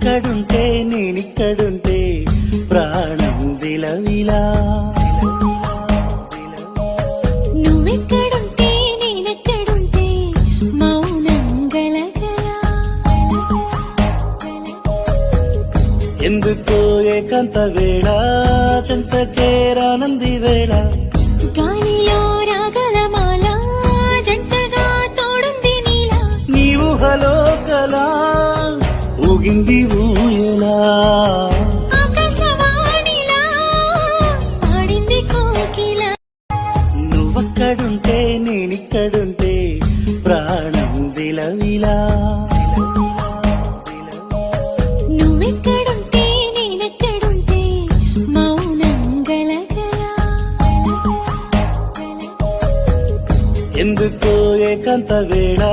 నువ్వక్కడుంటే నేనిక్కడుంటే ప్రాణం విలవిలా. నువ్వెక్కడుంటే నేనెక్కడుంటే మౌనం గలగలా. ఎందుకో ఏకాంత వేళ చెంతకేరానంది వేళ. గాలిలో రాగలమాల జంటగా తోడుంది నీలా. నీ ఊహలో కలా ఊగింది ఊయలా. ఆకాశవాణిలా పాడింది కోకిల. నువ్వక్కడుంటే నేనిక్కడుంటే ప్రాణం విలవిలా. నువ్వెక్కడుంటే నేనెక్కడుంటే మౌనం గలగలా. ఎందుకో ఏకాంత వేళ